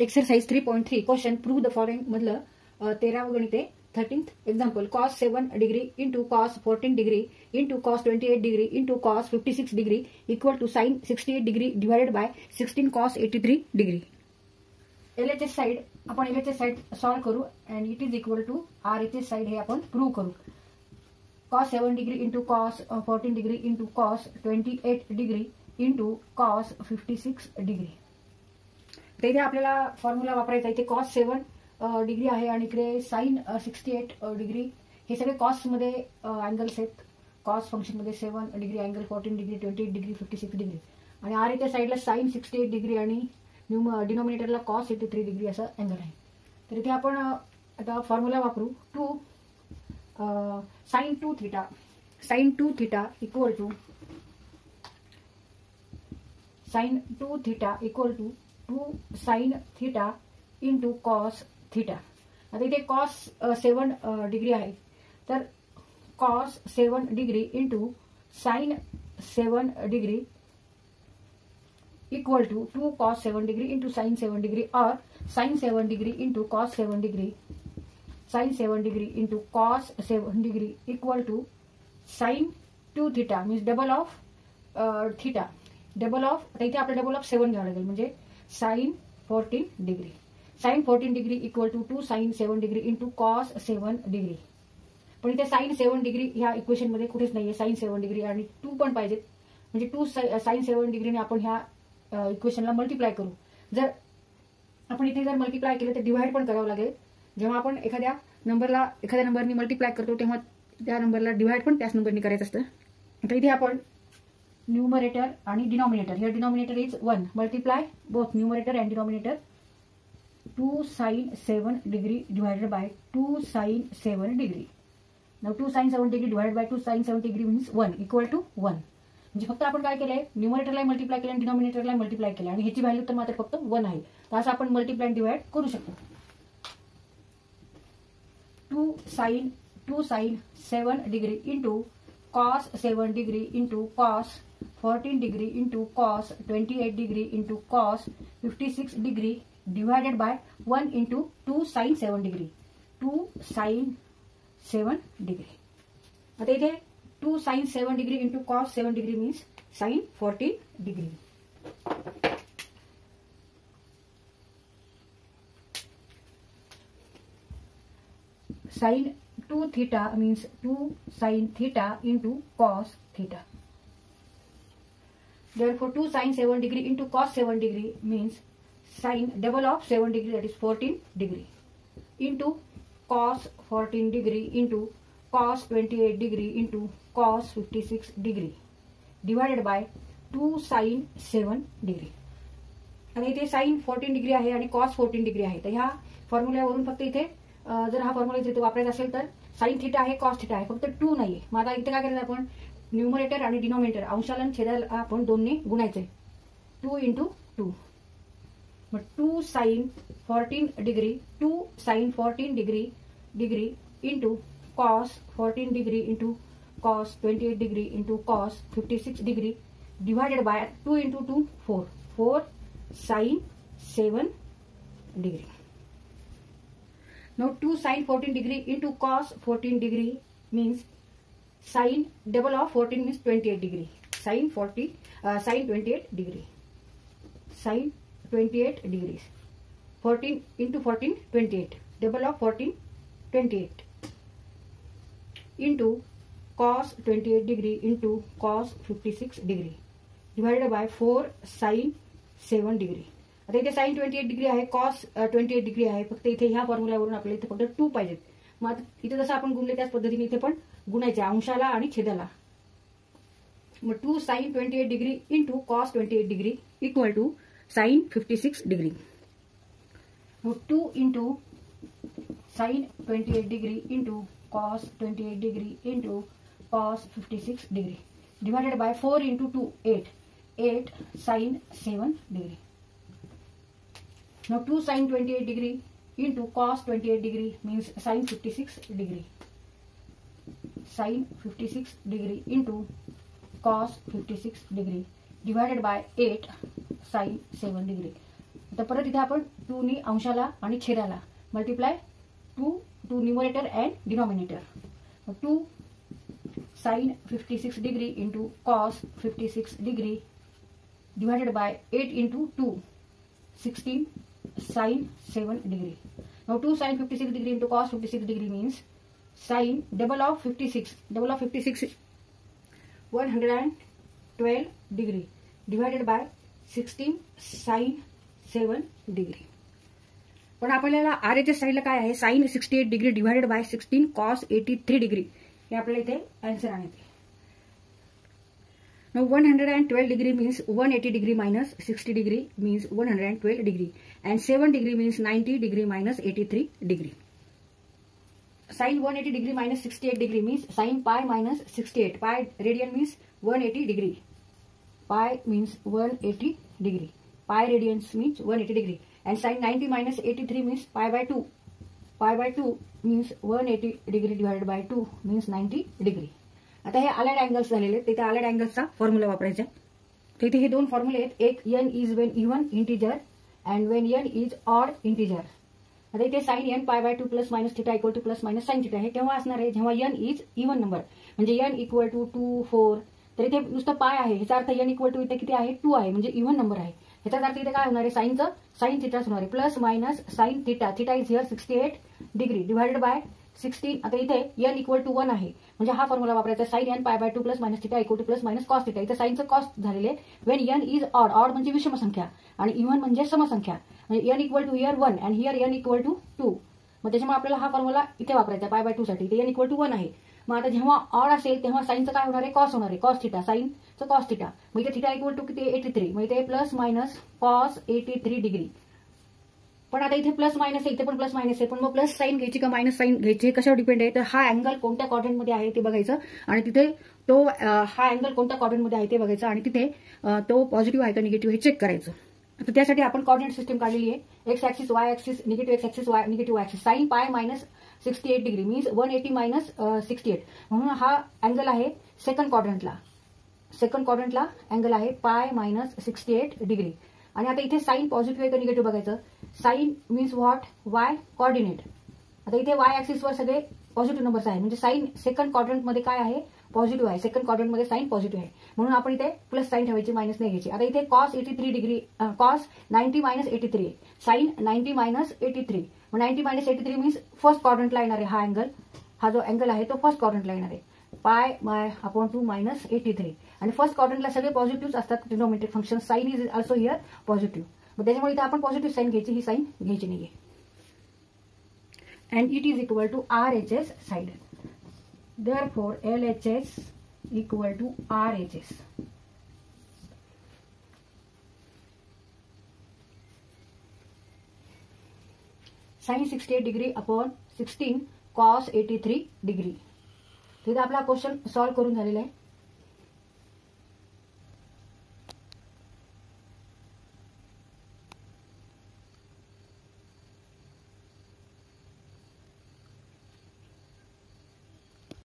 Exercise 3.3 question prove the following मधलं 13व गणित आहे 13th example cos 7 degree into cos 14 degree into cos 28 degree into cos 56 degree equal to sin 68 degree divided by 16 cos 83 degree. LHS side आपण LHS side solve करू and it is equal to RHS side हे आपण prove करू. cos 7 degree into cos 14 degree into cos 28 degree into cos 56 degree. तर इथे आपल्याला formula वापरायचा आहे. इथे cos 7 डिग्री आहे आणि इकडे sin 68 डिग्री. हे सगळे कॉस मध्ये अँगल्स आहेत. कॉस फंक्शन मध्ये 7 degree angle, 14 degree, 28 degree, 56 degree आणि R च्या साईडला sin 68 डिग्री आणि डिनॉमिनेटरला cos 83 डिग्री असं अँगल आहे. तर इथे आपण आता फॉर्म्युला वापरू. sin 2 theta sin 2 theta equal to sin 2 theta equal to 2 sin theta into cos theta. आता इथे cos 7 डिग्री आहे तर cos 7 degree into sin 7 degree equal to 2 cos 7 degree into sin 7 degree और sin 7 degree into cos 7 degree sin 7 degree into cos 7 degree equal to sin 2 theta means double of theta. Double of आता इथे आपल्याला double of 7 घ्यावं लागेल म्हणजे sin 14 degree. sin 14 degree equal to 2 sin 7 degree into cos 7 degree. पण इथे sin 7 degree ह्या equation मध्ये कुठेच नाहीये. sin 7 डिग्री आणि 2 पण पाहिजेत म्हणजे 2 sin 7 डिग्रीने आपण ह्या इक्वेशनला मल्टिप्लाय करू. जर आपण इथे जर मल्टिप्लाय केलं तर डिवाइड पण करावं लागेल. जेव्हा आपण एखाद्या नंबरनी मल्टिप्लाय करतो तेव्हा त्या नंबरला डिवाइड पण त्याच नंबरनी करायचं असतं. आता इथे आपण न्यूमरेटर आणि denominator, here denominator is 1, multiply both numerator and denominator. 2 sin 7 degree divided by 2 sin 7 degree. Now 2 sin 7 degree divided by 2 sin 7 degree means 1 equal to 1. म्हणजे फक्त आपण काय केलंय, न्यूमरेटरला मल्टिप्लाय केलं आणि डिनॉमिनेटरला मल्टिप्लाय केलं आणि ह्याची व्हॅल्यू तर मात्र फक्त 1 आहे. तर असं आपण मल्टिप्लाय आणि डिवाइड करू शकतो. 2 sin 7 degree into cos 7 degree into cos 14 degree into cos 28 degree into cos 56 degree divided bye 1 into 2 sin 7 degree. 2 sin 7 degree. आता इथे 2 sin 7 degree into cos 7 degree means sin 14 degree. sin 2 theta means 2 sin theta into cos theta. Therefore 2 sin 7 degree into cos 7 degree means sin double of 7 degree, that is 14 degree, into cos 14 degree into cos 28 degree into cos 56 degree divided by 2 sin 7 degree. आणि इथे sin 14 degree आहे आणि cos 14 degree आहे. तर ह्या फॉर्म्युल्यावरून फक्त इथे जर हा फॉर्म्युला इथे वापरायचा असेल तर sin थीटा आहे, cos थीटा आहे, फक्त 2 नाहीये. मग आता इथे काय करायचं, आपण न्यूमरेटर आणि डिनॉमिनेटर अंशाला आणि छेदाला आपण दोन्ही गुणायचंय. 2 इंटू 2 मग 2 sin 14 degree 2 sin 14 degree into cos 14 degree into cos 28 degree into cos 56 degree divided by 2 into 2 4 sin 7 degree. Now 2 sin 14 degree into cos 14 degree means sin double of 14 means 28 degree. Sin 28 degree. Sin 28 degrees. 14 into 14 28. Double of 14 28 into cos 28 degree into cos 56 degree divided by 4 sin 7 degree. आता इथे sin 28 degree आहे, cos 28 degree आहे. फक्त इथे ह्या फॉर्म्युल्यावरून आपल्याला इथे फक्त 2 पाहिजेत. मग इथे जसं आपण गुणले त्याच पद्धतीने इथे पण गुणायचे अंशाला आणि छेदाला. मग 2 sin 28 degree into cos 28 degree equal to sin 56 degree. मग 2 into sin 28 degree into cos 28 degree into cos 56 degree divided by 4 into 2 8 sin 7 degree. Now 2 sin 28 degree into cos 28 degree means sin 56 degree. Sin 56 degree into cos 56 degree divided by 8 sin 7 degree. तर परत इथे आपण 2 नी अंशाला आणि छेदाला multiply 2 numerator and denominator. 2 sin 56 degree into cos 56 degree divided by 8 into 2 16 sin 7 degree. Now 2 sin 56 degree into cos 56 degree means sin double of 56 112 degree divided by 16 sin 7 degree. पण आपल्याला RHS साईडला काय आहे, sin 68 degree divided by 16 cos 83 degree हे आपल्याला इथे answer आणायचे. Now 112 degree means 180 degree minus 60 degree means 112 degree and 7 degree means 90 degree minus 83 degree. Sin 180 degree minus 68 degree means sin pi minus 68. Pi radian means 180 degree. Pi means 180 degree. Pi radians means 180 degree. And sin 90 minus 83 means pi by 2. Pi by 2 means 180 degree divided by 2 means 90 degree. आता हे आलाइड angles झालेले आहेत. तिथे आलाइड अँगल्सचा formula वापरायचा आहे. तिथे हे दोन फॉर्म्युले आहेत. एक n is when even integer and when n is odd integer. आता इथे sine n pi by 2 plus minus theta equal to plus minus sine theta हे केव्हा असणार आहे, जेव्हा n इज इव्हन नंबर म्हणजे n इक्वल टू 2 4. तर इथे नुसतं पाय आहे, ह्याचा अर्थ n इक्वल टू इथे किती आहे 2 आहे म्हणजे इव्हन नंबर आहे. ह्याचा अर्थ इथे काय होणार आहे, साइनचं साइन थिटाच होणार आहे plus minus sine theta. Theta is here 68 degree divided by 16. आता इथे n इक्वल टू 1 आहे म्हणजे हा फॉर्म्युला वापरायचा sine n pi by 2 plus minus theta equal to plus minus cos theta. इथे साइनचं कॉस झालेले when n is odd. Odd म्हणजे विषम संख्या आणि इव्हन म्हणजे समसंख्या म्हणजे n equal to here 1 and here n equal to 2. मग त्याच्यामुळे आपल्याला हा फॉर्म्युला इथे वापरायचा पाय बाय 2 साठी. इथे n इक्वल टू 1 आहे. मग आता जेव्हा ऑड असेल तेव्हा साइनचं काय होणार आहे, कॉस होणार आहे, कॉस थिटा. साइनचं कॉस थिटा मग इथे थिटा इक्वल टू किती 83 मग इथे प्लस मायनस कॉस 83 डिग्री. पण आता इथे प्लस मायनस आहे, इथे पण प्लस मायनस आहे. पण मग प्लस साइन घ्यायची का मायनस साइन घ्यायची कशावर डिपेंड आहे, तर हा अँगल कोणत्या क्वाड्रंटमध्ये आहे ते बघायचं आणि तिथे तो हा अँगल कोणत्या क्वाड्रंटमध्ये आहे ते बघायचं आणि तिथे तो पॉझिटिव्ह आहे का निगेटिव्ह हे चेक करायचं. तर त्यासाठी आपण कोऑर्डिनेट सिस्टम काढलेली आहे. X axis Y axis negative X axis Y negative axis. Sine pi minus 68 degree means 180 minus 68 म्हणून हा अँगल आहे सेकंड क्वाड्रंटला. सेकंड क्वाड्रंटला अँगल आहे पाय मायनस 68 डिग्री. आणि आता इथे साइन पॉझिटिव्ह आहे का निगेटिव्ह बघायचं. Sine means what, Y coordinate. आता इथे वाय ऍक्सिसवर सगळे पॉझिटिव्ह नंबर्स आहे म्हणजे साइन सेकंड क्वाड्रंटमध्ये काय आहे, पॉझिटिव्ह आहे. सेकंड क्वाड्रंटमध्ये साइन पॉझिटिव्ह आहे म्हणून आपण इथे प्लस साइन ठेवायची, मायनस नाही घ्यायची. आता इथे cos 83 degree cos 90 minus 83 sine 90 minus 83 मग 90 मायनस 83 मीन्स फर्स्ट क्वाड्रंटला येणार आहे हा अँगल. हा जो अँगल आहे तो फर्स्ट क्वाड्रंटला येणार आहे. पाय बाय अपॉन 2 मायनस 83 आणि फर्स्ट क्वाड्रंटला सगळे पॉझिटिव्ह असतात. Trigonometric function sine is also here positive. मग त्याच्यामुळे इथे आपण पॉझिटिव्ह साइन घ्यायची, ही साइन घ्यायची नाहीये. And it is equal to RHS side. Therefore LHS equal to RHS. Sin 68 degree upon 16 cos 83 degree. तिथे आपला क्वेश्चन सॉल्व्ह करून झालेला आहे.